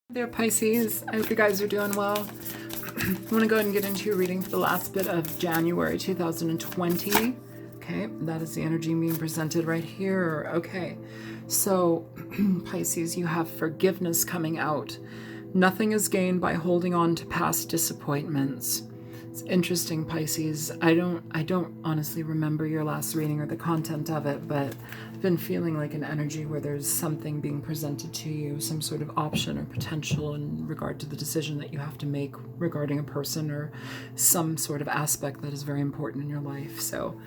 There, Pisces. I hope you guys are doing well. I want to go ahead and get into your reading for the last bit of January 2020. Okay, that is the energy being presented right here. Okay, so Pisces, you have forgiveness coming out. Nothing is gained by holding on to past disappointments. It's interesting, Pisces. I don't honestly remember your last reading or the content of it, but I've been feeling like an energy where there's something being presented to you, some sort of option or potential in regard to the decision that you have to make regarding a person or some sort of aspect that is very important in your life. So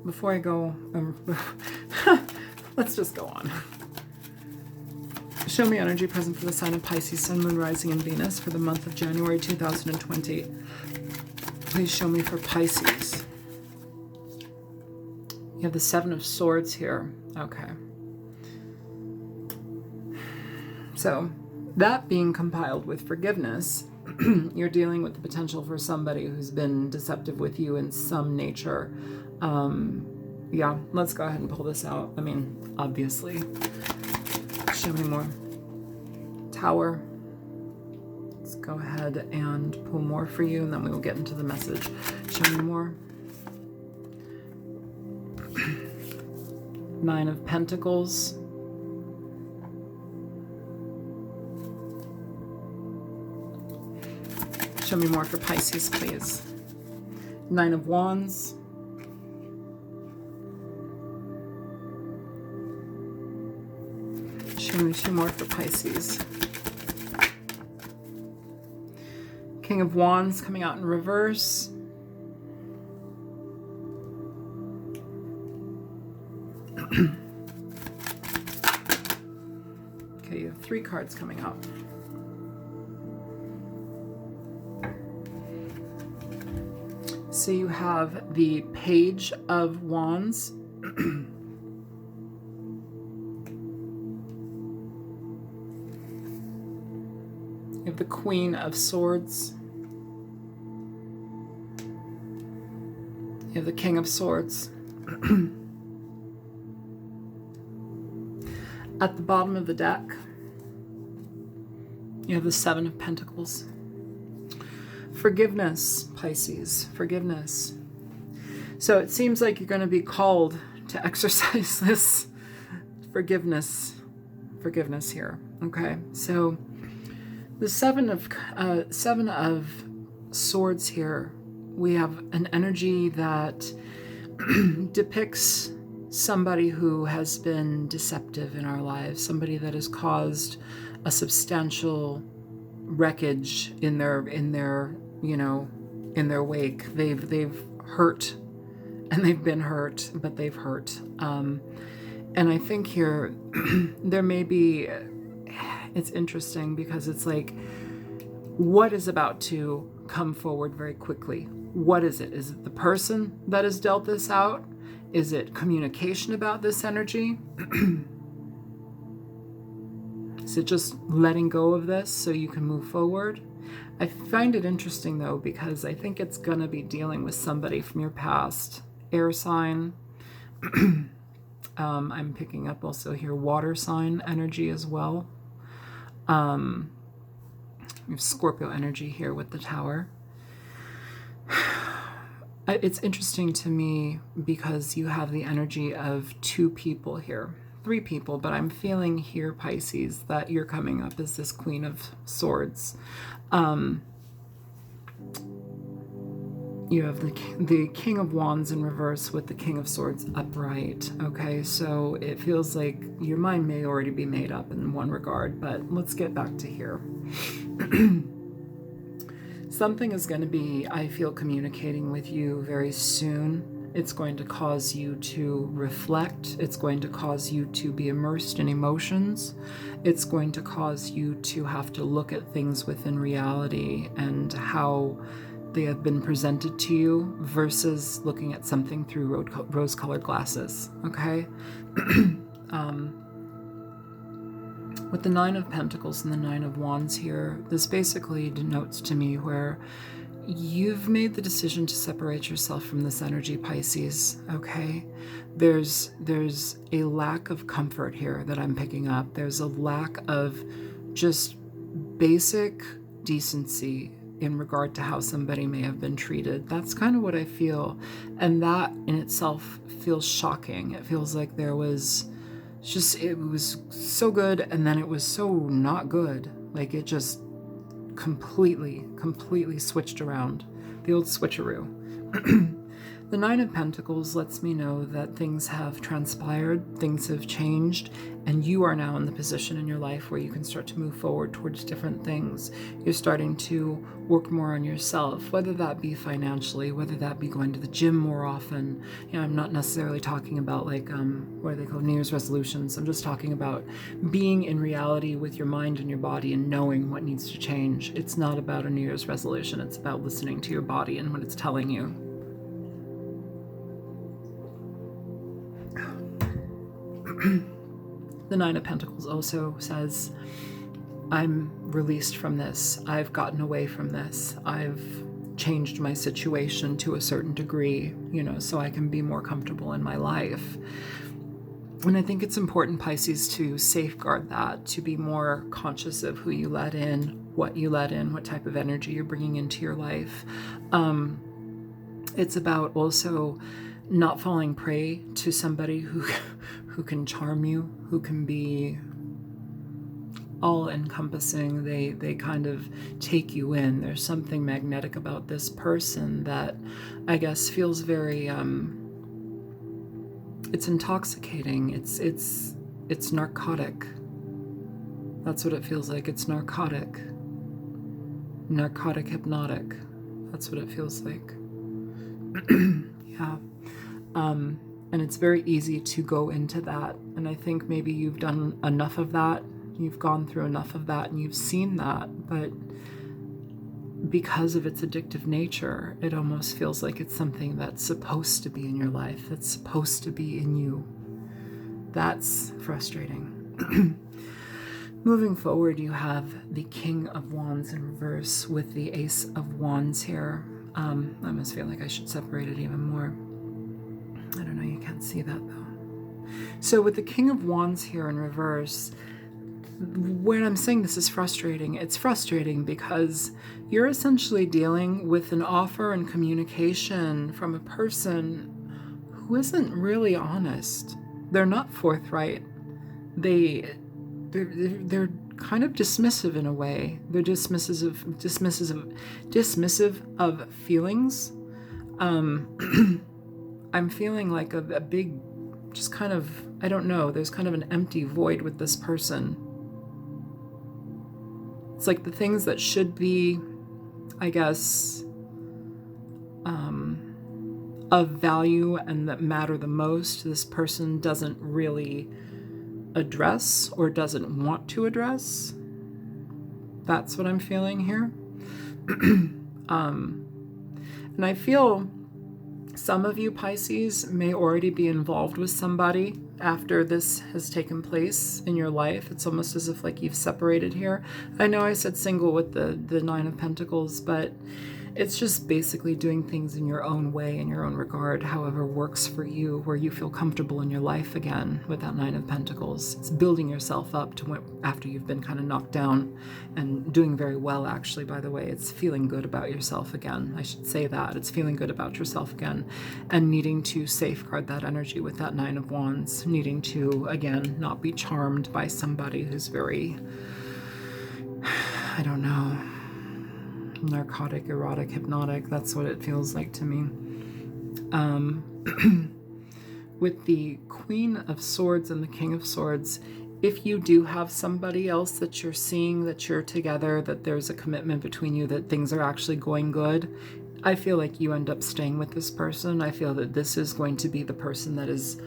before I go, let's just go on. Show me energy present for the sign of Pisces, Sun, Moon, Rising, and Venus for the month of January 2020. Please show me for Pisces. You have the Seven of Swords here. Okay. So, that being compiled with forgiveness, you're dealing with the potential for somebody who's been deceptive with you in some nature. Yeah, let's go ahead and pull this out. I mean, obviously. Show me more. Tower. Let's go ahead and pull more for you, and then we will get into the message. Show me more. Nine of Pentacles. Show me more for Pisces, please. Nine of Wands. Show me two more for Pisces. King of Wands coming out in reverse. Okay, you have three cards coming out. So you have the Page of Wands. You have the Queen of Swords. You have the King of Swords. At the bottom of the deck, you have the Seven of Pentacles. Forgiveness, Pisces, forgiveness. So it seems like you're going to be called to exercise this forgiveness here. Okay, so the Seven of Swords here, we have an energy that depicts somebody who has been deceptive in our lives, somebody that has caused a substantial wreckage in their wake. They've hurt, and they've been hurt, but they've hurt. And I think here there may be. It's interesting because it's like, what is about to come forward very quickly? What is it? Is it the person that has dealt this out? Is it communication about this energy? Is it just letting go of this so you can move forward? I find it interesting though, because I think it's going to be dealing with somebody from your past. Air sign. I'm picking up also here water sign energy as well. We have Scorpio energy here with the Tower. It's interesting to me because you have the energy of two people here, three people, but I'm feeling here, Pisces, that you're coming up as this Queen of Swords. You have the King of Wands in reverse with the King of Swords upright. Okay, so it feels like your mind may already be made up in one regard, but let's get back to here. Something is going to be, I feel, communicating with you very soon. It's going to cause you to reflect. It's going to cause you to be immersed in emotions. It's going to cause you to have to look at things within reality and how they have been presented to you versus looking at something through rose-colored glasses, okay? With the Nine of Pentacles and the Nine of Wands here, this basically denotes to me where you've made the decision to separate yourself from this energy, Pisces, okay? There's a lack of comfort here that I'm picking up. There's a lack of just basic decency in regard to how somebody may have been treated. That's kind of what I feel. And that in itself feels shocking. It feels like there was it was so good and then it was so not good. Like it just completely switched around. The old switcheroo. The Nine of Pentacles lets me know that things have transpired, things have changed, and you are now in the position in your life where you can start to move forward towards different things. You're starting to work more on yourself, whether that be financially, whether that be going to the gym more often. You know, I'm not necessarily talking about like, what are they called, New Year's resolutions. I'm just talking about being in reality with your mind and your body and knowing what needs to change. It's not about a New Year's resolution. It's about listening to your body and what it's telling you. The Nine of Pentacles also says, I'm released from this. I've gotten away from this. I've changed my situation to a certain degree, you know, so I can be more comfortable in my life. And I think it's important, Pisces, to safeguard that, to be more conscious of who you let in, what type of energy you're bringing into your life. It's about also not falling prey to somebody who can charm you, who can be all-encompassing. They kind of take you in. There's something magnetic about this person that I guess feels very it's intoxicating. It's narcotic. That's what it feels like. It's narcotic, hypnotic. That's what it feels like. Yeah. And it's very easy to go into that. And I think maybe you've done enough of that. You've gone through enough of that and you've seen that. But because of its addictive nature, it almost feels like it's something that's supposed to be in your life, that's supposed to be in you. That's frustrating. Moving forward, you have the King of Wands in reverse with the Ace of Wands here. I almost feel like I should separate it even more. I don't know, you can't see that though. So with the King of Wands here in reverse, when I'm saying this is frustrating, it's frustrating because you're essentially dealing with an offer and communication from a person who isn't really honest. They're not forthright. They're kind of dismissive in a way. They're dismissive of feelings. I'm feeling like a big, just kind of, I don't know, there's kind of an empty void with this person. It's like the things that should be, I guess, of value and that matter the most, this person doesn't really address or doesn't want to address. That's what I'm feeling here. And I feel some of you Pisces may already be involved with somebody after this has taken place in your life. It's almost as if like you've separated here. I know I said single with the Nine of Pentacles, but it's just basically doing things in your own way, in your own regard, however works for you, where you feel comfortable in your life again with that Nine of Pentacles. It's building yourself up to after you've been kind of knocked down and doing very well, actually, by the way. It's feeling good about yourself again. I should say that. It's feeling good about yourself again and needing to safeguard that energy with that Nine of Wands, needing to, again, not be charmed by somebody who's very, I don't know, narcotic, erotic, hypnotic. That's what it feels like to me. With the Queen of Swords and the King of Swords, if you do have somebody else that you're seeing, that you're together, that there's a commitment between you, that things are actually going good, I feel like you end up staying with this person. I feel that this is going to be the person that is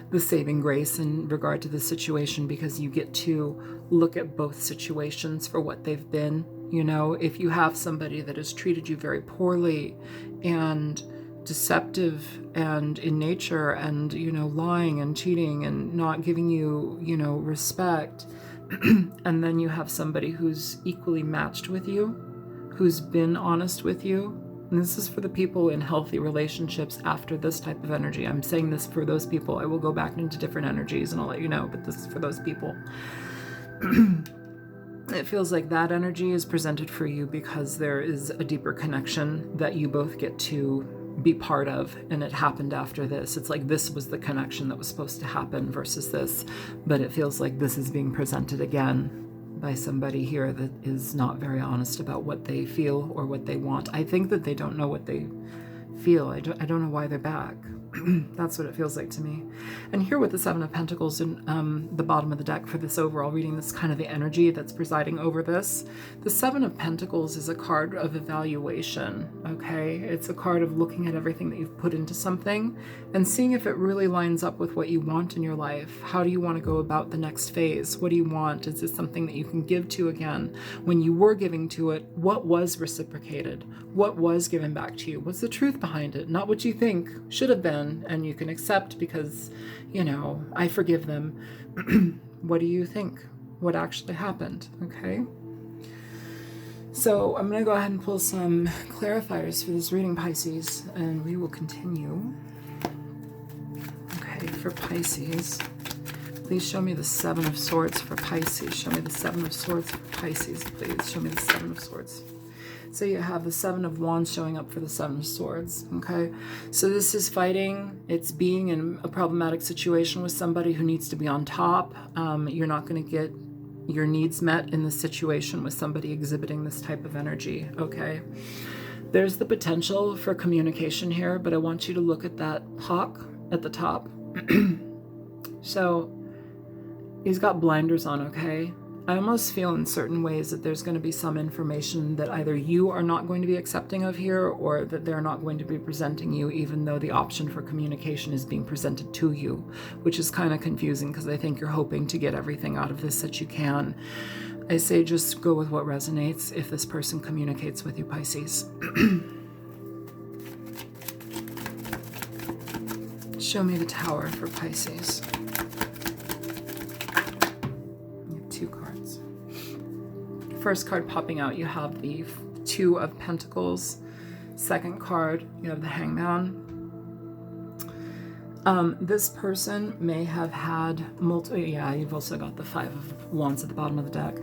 the saving grace in regard to the situation, because you get to look at both situations for what they've been. You know, if you have somebody that has treated you very poorly and deceptive and in nature and, you know, lying and cheating and not giving you, you know, respect, and then you have somebody who's equally matched with you, who's been honest with you. And this is for the people in healthy relationships after this type of energy. I'm saying this for those people. I will go back into different energies and I'll let you know, but this is for those people. it feels like that energy is presented for you because there is a deeper connection that you both get to be part of, and it happened after this. It's like this was the connection that was supposed to happen versus this, but it feels like this is being presented again by somebody here that is not very honest about what they feel or what they want. I think that they don't know what they feel. I don't know why they're back. That's what it feels like to me. And here with the Seven of Pentacles in the bottom of the deck for this overall reading, this is kind of the energy that's presiding over this. The Seven of Pentacles is a card of evaluation, okay? It's a card of looking at everything that you've put into something and seeing if it really lines up with what you want in your life. How do you want to go about the next phase? What do you want? Is this something that you can give to again? When you were giving to it, what was reciprocated? What was given back to you? What's the truth behind it? Not what you think should have been and you can accept because, you know, I forgive them. What do you think? What actually happened? Okay. So I'm going to go ahead and pull some clarifiers for this reading, Pisces, and we will continue. Okay, for Pisces, please show me the Seven of Swords for Pisces. Show me the Seven of Swords for Pisces, please. Show me the Seven of Swords. So you have the Seven of Wands showing up for the Seven of Swords, okay? So this is fighting. It's being in a problematic situation with somebody who needs to be on top. You're not going to get your needs met in this situation with somebody exhibiting this type of energy, okay? There's the potential for communication here, but I want you to look at that hawk at the top. So he's got blinders on, okay? I almost feel in certain ways that there's going to be some information that either you are not going to be accepting of here or that they're not going to be presenting you, even though the option for communication is being presented to you, which is kind of confusing because I think you're hoping to get everything out of this that you can. I say just go with what resonates if this person communicates with you, Pisces. Show me the Tower for Pisces. First card popping out, you have the Two of Pentacles. Second card, you have the Hangman. This person may have had multiple, yeah, you've also got the Five of Wands at the bottom of the deck.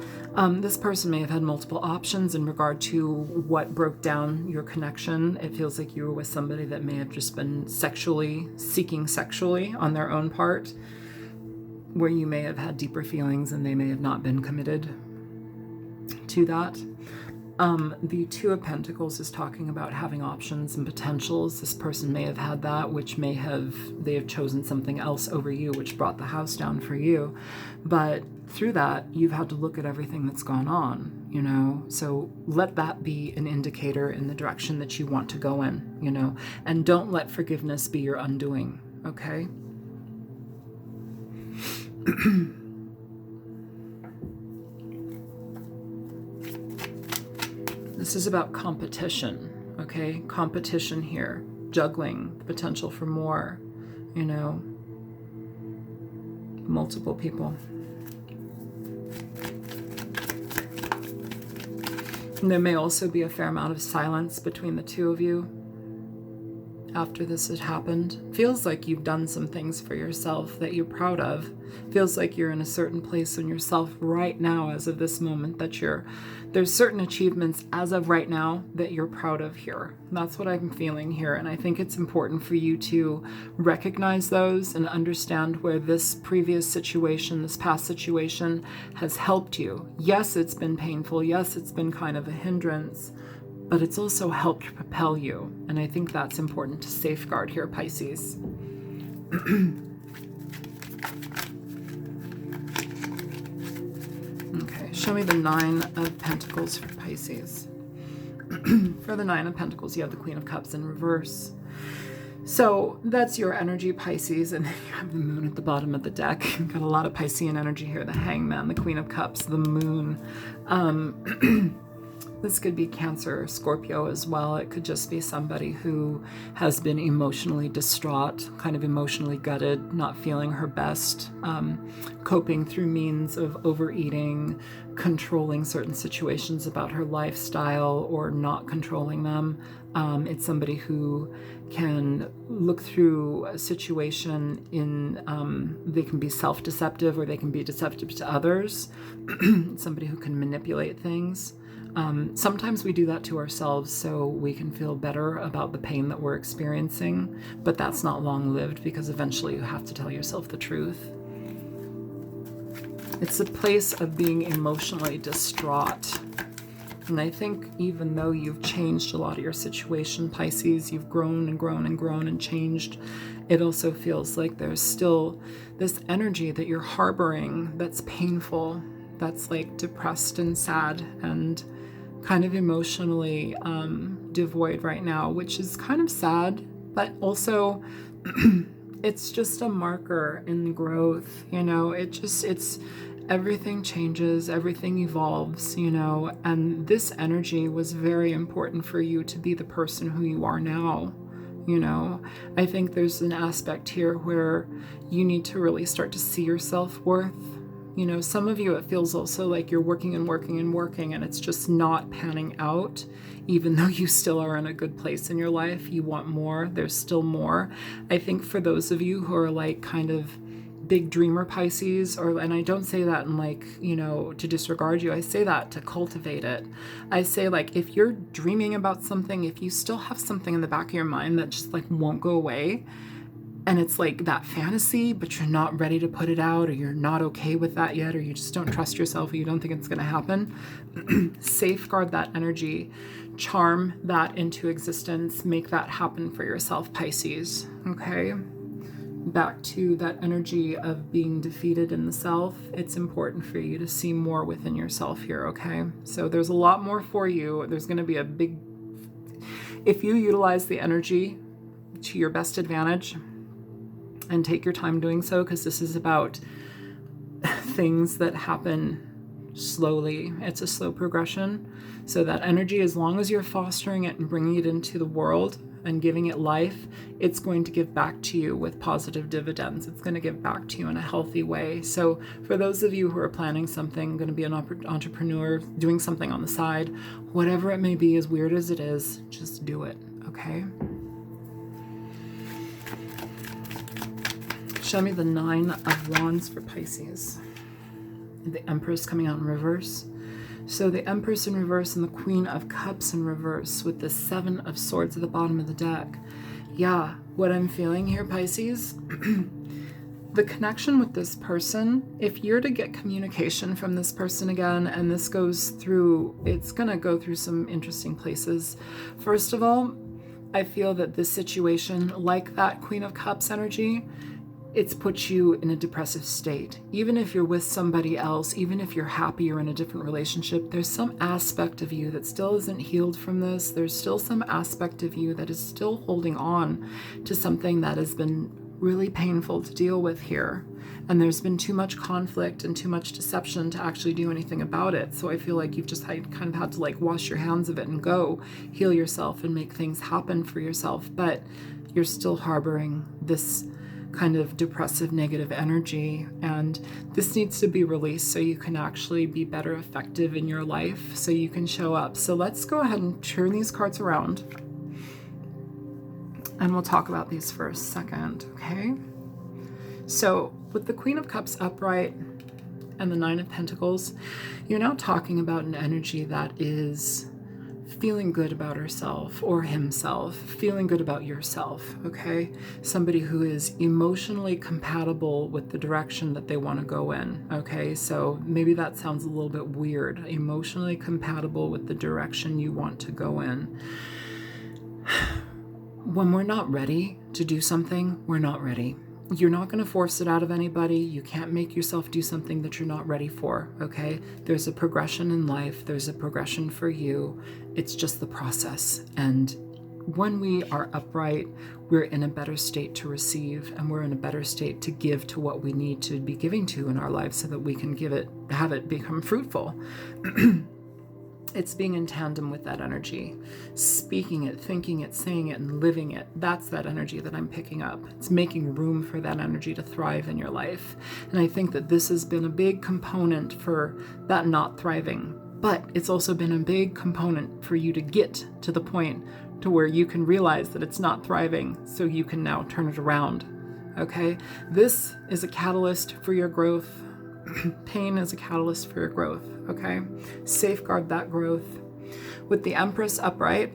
This person may have had multiple options in regard to what broke down your connection. It feels like you were with somebody that may have just been seeking sexually on their own part, where you may have had deeper feelings and they may have not been committed to that. The Two of Pentacles is talking about having options and potentials. This person may have had that, which they have chosen something else over you, which brought the house down for you. But through that, you've had to look at everything that's gone on, you know? So let that be an indicator in the direction that you want to go in, you know? And don't let forgiveness be your undoing, okay? This is about competition, okay? Competition here, juggling, the potential for more, you know, multiple people. And there may also be a fair amount of silence between the two of you after this had happened. Feels like you've done some things for yourself that you're proud of. Feels like you're in a certain place in yourself right now as of this moment that there's certain achievements as of right now that you're proud of here. That's what I'm feeling here, and I think it's important for you to recognize those and understand where this previous situation, this past situation has helped you. Yes, it's been painful. Yes, it's been kind of a hindrance, but it's also helped propel you. And I think that's important to safeguard here, Pisces. Okay, show me the Nine of Pentacles for Pisces. For the Nine of Pentacles, you have the Queen of Cups in reverse. So that's your energy, Pisces, and then you have the Moon at the bottom of the deck. You've got a lot of Piscean energy here, the Hangman, the Queen of Cups, the Moon. This could be Cancer or Scorpio as well. It could just be somebody who has been emotionally distraught, kind of emotionally gutted, not feeling her best, coping through means of overeating, controlling certain situations about her lifestyle or not controlling them. It's somebody who can look through a situation they can be self-deceptive or they can be deceptive to others. Somebody who can manipulate things. Sometimes we do that to ourselves so we can feel better about the pain that we're experiencing, but that's not long-lived because eventually you have to tell yourself the truth. It's a place of being emotionally distraught. And I think even though you've changed a lot of your situation, Pisces, you've grown and grown and grown and changed, it also feels like there's still this energy that you're harboring that's painful, that's like depressed and sad and kind of emotionally devoid right now, which is kind of sad, but also it's just a marker in growth, you know. It's everything changes, everything evolves, you know, and this energy was very important for you to be the person who you are now, you know. I think there's an aspect here where you need to really start to see your self-worth. You know, some of you, it feels also like you're working and working and working and it's just not panning out. Even though you still are in a good place in your life, you want more, there's still more. I think for those of you who are like kind of big dreamer Pisces, and I don't say that in like, you know, to disregard you, I say that to cultivate it. I say like, if you're dreaming about something, if you still have something in the back of your mind that just like won't go away, and it's like that fantasy, but you're not ready to put it out, or you're not okay with that yet, or you just don't trust yourself, or you don't think it's going to happen, safeguard that energy, charm that into existence, make that happen for yourself, Pisces, okay? Back to that energy of being defeated in the self, it's important for you to see more within yourself here, okay? So there's a lot more for you. There's going to be a big, if you utilize the energy to your best advantage, and take your time doing so, because this is about things that happen slowly. It's a slow progression. So that energy, as long as you're fostering it and bringing it into the world and giving it life, it's going to give back to you with positive dividends. It's going to give back to you in a healthy way. So for those of you who are planning something, going to be an entrepreneur, doing something on the side, whatever it may be, as weird as it is, just do it, okay? Show me the 9 of Wands for Pisces. The Empress coming out in reverse. So the Empress in reverse and the Queen of Cups in reverse with the 7 of Swords at the bottom of the deck. Yeah, what I'm feeling here, Pisces, the connection with this person, if you're to get communication from this person again, and this goes through, it's going to go through some interesting places. First of all, I feel that this situation, like that Queen of Cups energy, it's put you in a depressive state. Even if you're with somebody else, even if you're happy or in a different relationship, there's some aspect of you that still isn't healed from this. There's still some aspect of you that is still holding on to something that has been really painful to deal with here. And there's been too much conflict and too much deception to actually do anything about it. So I feel like you've just kind of had to like wash your hands of it and go heal yourself and make things happen for yourself. But you're still harboring this kind of depressive negative energy, and this needs to be released so you can actually be better effective in your life, so you can show up. So let's go ahead and turn these cards around and we'll talk about these for a second, okay? So with the Queen of Cups upright and the 9 of Pentacles, you're now talking about an energy that is feeling good about herself or himself, feeling good about yourself, okay? Somebody who is emotionally compatible with the direction that they want to go in, okay? So maybe that sounds a little bit weird. Emotionally compatible with the direction you want to go in. When we're not ready to do something, we're not ready. You're not going to force it out of anybody. You can't make yourself do something that you're not ready for, okay? There's a progression in life. There's a progression for you. It's just the process. And when we are upright, we're in a better state to receive, and we're in a better state to give to what we need to be giving to in our lives so that we can have it become fruitful. It's being in tandem with that energy, speaking it, thinking it, saying it, and living it. That's that energy that I'm picking up. It's making room for that energy to thrive in your life. And I think that this has been a big component for that not thriving. But it's also been a big component for you to get to the point to where you can realize that it's not thriving, so you can now turn it around. Okay? This is a catalyst for your growth. Pain is a catalyst for your growth, okay? Safeguard that growth. With the Empress upright,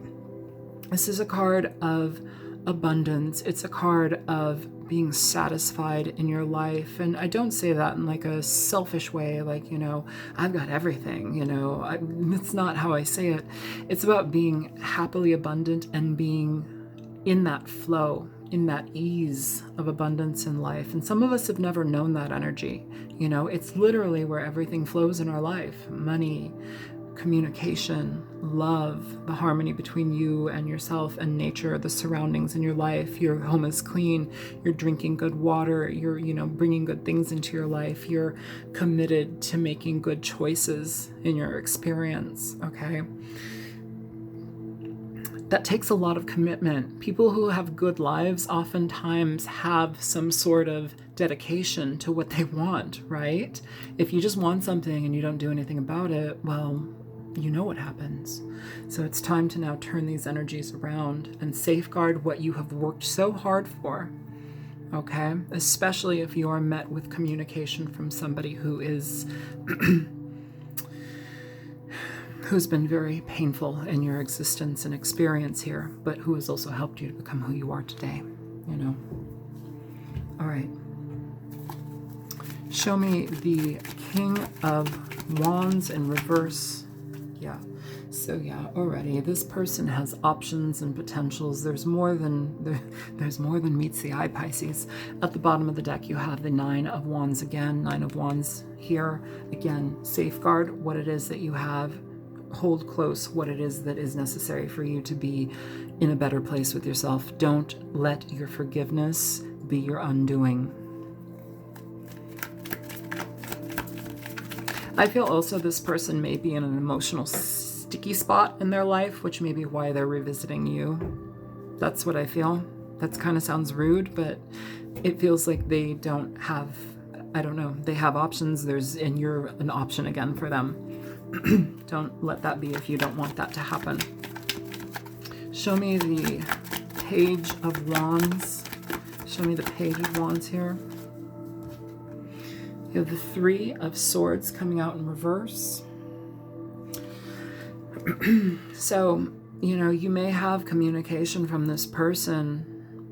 this is a card of abundance. It's a card of being satisfied in your life. And I don't say that in like a selfish way, like, you know, I've got everything, you know. It's not how I say it. It's about being happily abundant and being in that flow, in that ease of abundance in life. And some of us have never known that energy. You know, it's literally where everything flows in our life. Money, communication, love, the harmony between you and yourself and nature, the surroundings in your life. Your home is clean. You're drinking good water. You're, you know, bringing good things into your life. You're committed to making good choices in your experience, okay? That takes a lot of commitment. People who have good lives oftentimes have some sort of dedication to what they want, right? If you just want something and you don't do anything about it, well, you know what happens. So it's time to now turn these energies around and safeguard what you have worked so hard for, okay? Especially if you are met with communication from somebody who is who's been very painful in your existence and experience here, but who has also helped you to become who you are today, you know? All right. Show me the King of Wands in reverse. Yeah. So yeah, already this person has options and potentials. There's more than meets the eye, Pisces. At the bottom of the deck, you have the Nine of Wands again. Nine of Wands here. Again, safeguard what it is that you have. Hold close what it is that is necessary for you to be in a better place with yourself. Don't let your forgiveness be your undoing. I feel also this person may be in an emotional sticky spot in their life, which may be why they're revisiting you. That's what I feel. That kind of sounds rude, but it feels like they don't have, I don't know, they have options. And you're an option again for them. Don't let that be if you don't want that to happen. Show me the Page of Wands. Show me the Page of Wands here. You have the Three of Swords coming out in reverse. So, you know, you may have communication from this person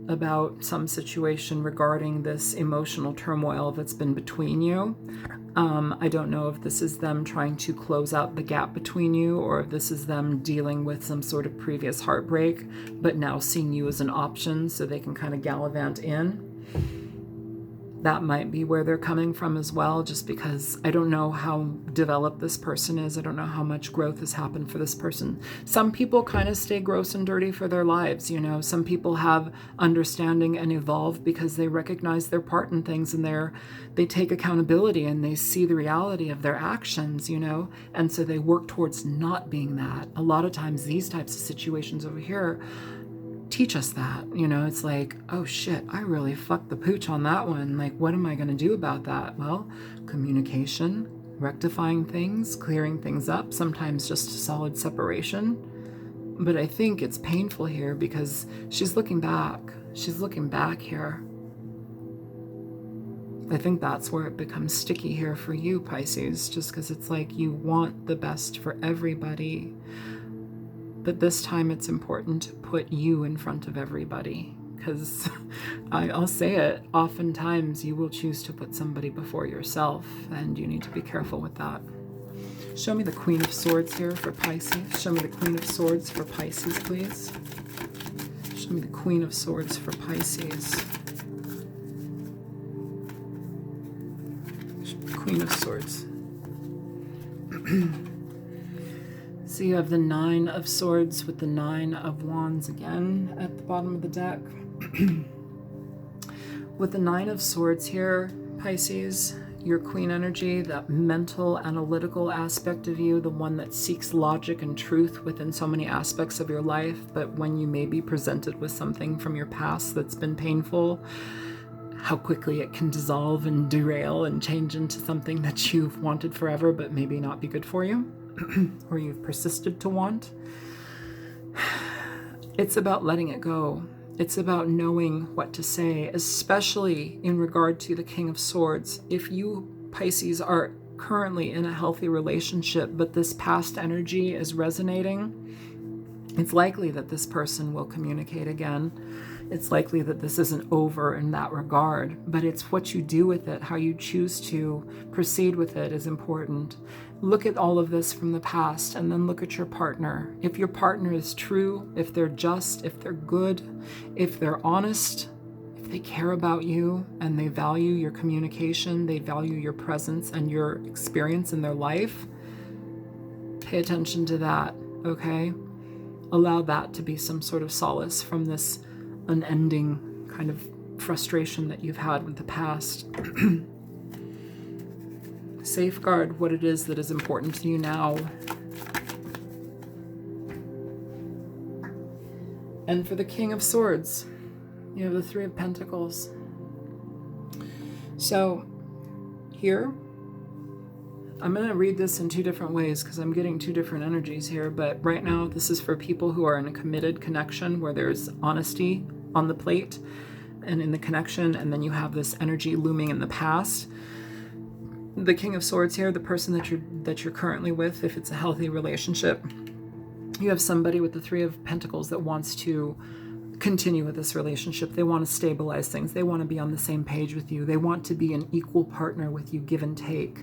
about some situation regarding this emotional turmoil that's been between you. I don't know if this is them trying to close out the gap between you, or if this is them dealing with some sort of previous heartbreak, but now seeing you as an option so they can kind of gallivant in. That might be where they're coming from as well, just because I don't know how developed this person is. I don't know how much growth has happened for this person. Some people kind of stay gross and dirty for their lives, you know. Some people have understanding and evolve because they recognize their part in things, and they take accountability and they see the reality of their actions, you know. And so they work towards not being that. A lot of times these types of situations over here teach us that, you know. It's like, oh shit, I really fucked the pooch on that one. Like, what am I going to do about that? Well, communication, rectifying things, clearing things up, sometimes just a solid separation. But I think it's painful here because she's looking back. She's looking back here. I think that's where it becomes sticky here for you, Pisces, just because it's like you want the best for everybody. But this time it's important to put you in front of everybody, because I'll say it, oftentimes you will choose to put somebody before yourself, and you need to be careful with that. Show me the Queen of Swords here for Pisces. Show me the Queen of Swords for Pisces, please. Show me the Queen of Swords for Pisces. Queen of Swords. So you have the Nine of Swords with the Nine of Wands again at the bottom of the deck. With the Nine of Swords here, Pisces, your Queen energy, that mental, analytical aspect of you, the one that seeks logic and truth within so many aspects of your life, but when you may be presented with something from your past that's been painful, how quickly it can dissolve and derail and change into something that you've wanted forever, but maybe not be good for you, or you've persisted to want. It's about letting it go. It's about knowing what to say, especially in regard to the King of Swords. If you, Pisces, are currently in a healthy relationship, but this past energy is resonating, it's likely that this person will communicate again. It's likely that this isn't over in that regard, but it's what you do with it, how you choose to proceed with it is important. Look at all of this from the past and then look at your partner. If your partner is true, if they're just, if they're good, if they're honest, if they care about you and they value your communication, they value your presence and your experience in their life, pay attention to that, okay? Allow that to be some sort of solace from this unending kind of frustration that you've had with the past. Safeguard what it is that is important to you now. And for the King of Swords, you have the Three of Pentacles. So here, I'm going to read this in two different ways because I'm getting two different energies here. But right now, this is for people who are in a committed connection where there's honesty on the plate and in the connection, and then you have this energy looming in the past. The King of Swords here, the person that you're currently with, if it's a healthy relationship, you have somebody with the Three of Pentacles that wants to continue with this relationship. They want to stabilize things. They want to be on the same page with you. They want to be an equal partner with you, give and take,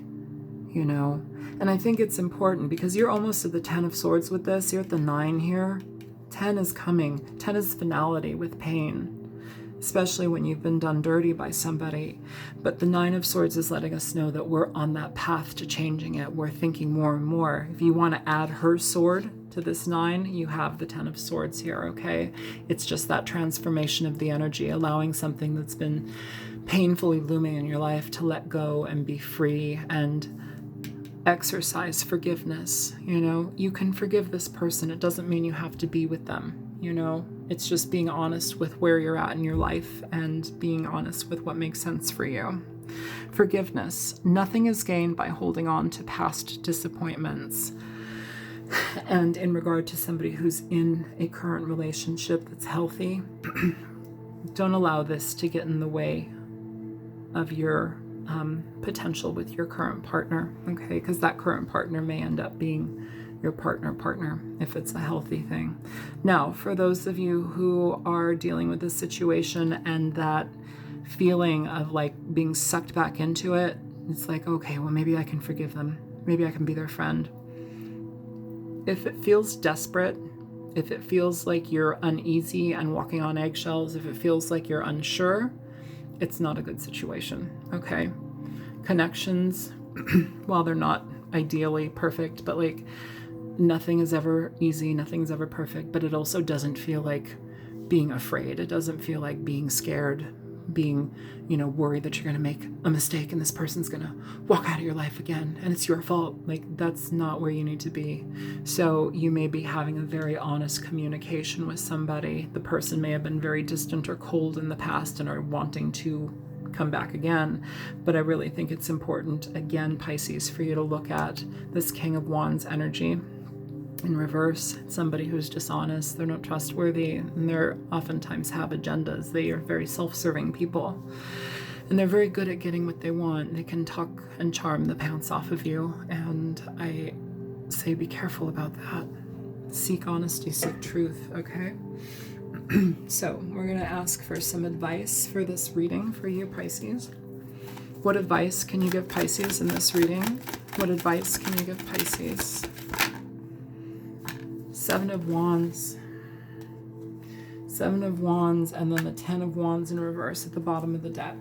you know. And I think it's important because you're almost at the 10 of Swords with this. You're at the 9 here. 10 is coming. 10 is finality with pain, especially when you've been done dirty by somebody. But the 9 of Swords is letting us know that we're on that path to changing it. We're thinking more and more. If you want to add her sword to this 9, you have the 10 of Swords here, okay? It's just that transformation of the energy, allowing something that's been painfully looming in your life to let go and be free and exercise forgiveness. You know, you can forgive this person. It doesn't mean you have to be with them, you know? It's just being honest with where you're at in your life and being honest with what makes sense for you. Forgiveness. Nothing is gained by holding on to past disappointments. And in regard to somebody who's in a current relationship that's healthy, don't allow this to get in the way of your potential with your current partner, okay? Because that current partner may end up being your partner if it's a healthy thing. Now, for those of you who are dealing with this situation and that feeling of like being sucked back into it, it's like, okay, well, maybe I can forgive them. Maybe I can be their friend. If it feels desperate, if it feels like you're uneasy and walking on eggshells, if it feels like you're unsure, it's not a good situation, okay? Connections, while they're not ideally perfect, but like nothing is ever easy, nothing's ever perfect, but it also doesn't feel like being afraid. It doesn't feel like being scared, being, you know, worried that you're going to make a mistake and this person's going to walk out of your life again and it's your fault. Like, that's not where you need to be. So you may be having a very honest communication with somebody. The person may have been very distant or cold in the past and are wanting to come back again. But I really think it's important, again, Pisces, for you to look at this King of Wands energy in reverse. Somebody who's dishonest, they're not trustworthy, and they're oftentimes have agendas. They are very self-serving people, and they're very good at getting what they want. They can talk and charm the pants off of you, and I say be careful about that. Seek honesty, seek truth, okay? So we're going to ask for some advice for this reading for you, Pisces. What advice can you give Pisces in this reading? What advice can you give Pisces? 7 of Wands. 7 of Wands, and then the 10 of Wands in reverse at the bottom of the deck.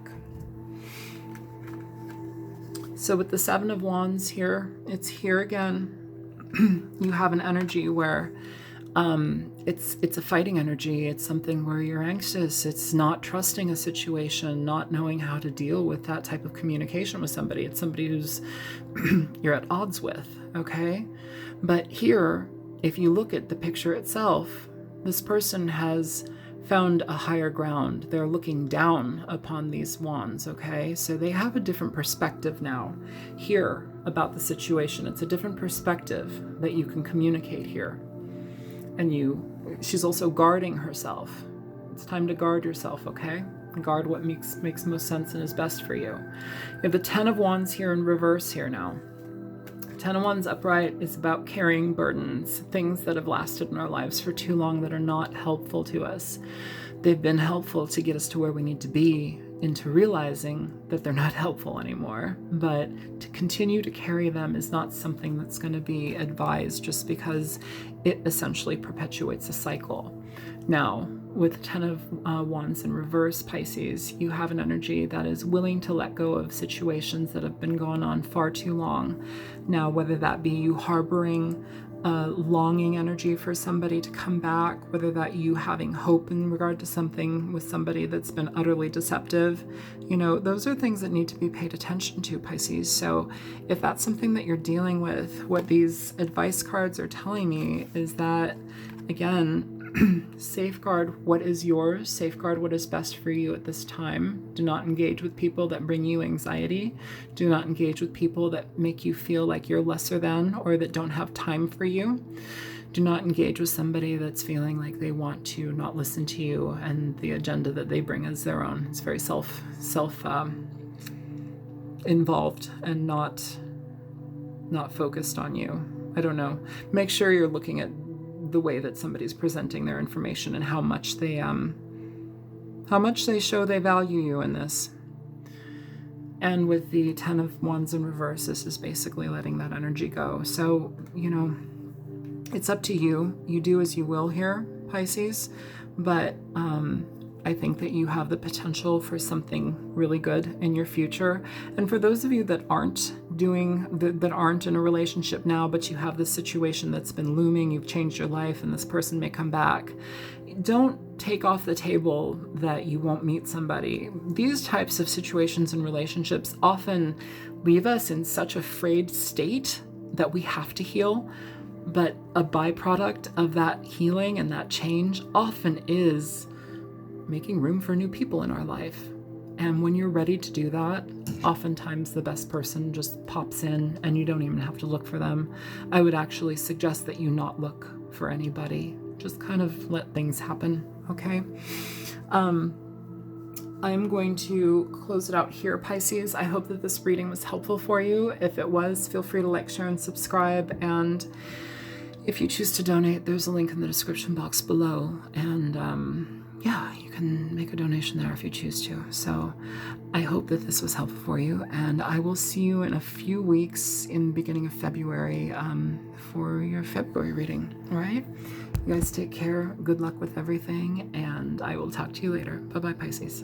So with the 7 of Wands here, it's here again. You have an energy where It's a fighting energy. It's something where you're anxious. It's not trusting a situation, not knowing how to deal with that type of communication with somebody. It's somebody who's you're at odds with, okay? But here, if you look at the picture itself, this person has found a higher ground. They're looking down upon these wands, okay? So they have a different perspective now here about the situation. It's a different perspective that you can communicate here. And she's also guarding herself. It's time to guard yourself, okay? Guard what makes most sense and is best for you. You have the 10 of Wands here in reverse here now. 10 of Wands upright is about carrying burdens, things that have lasted in our lives for too long that are not helpful to us. They've been helpful to get us to where we need to be, into realizing that they're not helpful anymore. But to continue to carry them is not something that's going to be advised, just because it essentially perpetuates a cycle. Now, with 10 of Wands in reverse, Pisces, you have an energy that is willing to let go of situations that have been going on far too long. Now, whether that be you harboring longing energy for somebody to come back, whether that you having hope in regard to something with somebody that's been utterly deceptive, those are things that need to be paid attention to, Pisces. So if that's something that you're dealing with, what these advice cards are telling me is that, again, safeguard what is yours, safeguard what is best for you at this time. Do not engage with people that bring you anxiety. Do not engage with people that make you feel like you're lesser than or that don't have time for you. Do not engage with somebody that's feeling like they want to not listen to you and the agenda that they bring is their own. It's very self involved and not focused on you. I don't know. Make sure you're looking at the way that somebody's presenting their information and how much they show they value you in this. And with the 10 of Wands in reverse, this is basically letting that energy go. So, it's up to you. You do as you will here, Pisces. But I think that you have the potential for something really good in your future. And for those of you that aren't in a relationship now, but you have this situation that's been looming, you've changed your life, and this person may come back, don't take off the table that you won't meet somebody. These types of situations and relationships often leave us in such a frayed state that we have to heal. But a byproduct of that healing and that change often is making room for new people in our life. And when you're ready to do that, oftentimes the best person just pops in and you don't even have to look for them. I would actually suggest that you not look for anybody. Just kind of let things happen, okay? I'm going to close it out here, Pisces. I hope that this reading was helpful for you. If it was, feel free to like, share, and subscribe. And if you choose to donate, there's a link in the description box below. And yeah, you can make a donation there if you choose to. So I hope that this was helpful for you. And I will see you in a few weeks in the beginning of February for your February reading. All right? You guys take care. Good luck with everything. And I will talk to you later. Bye-bye, Pisces.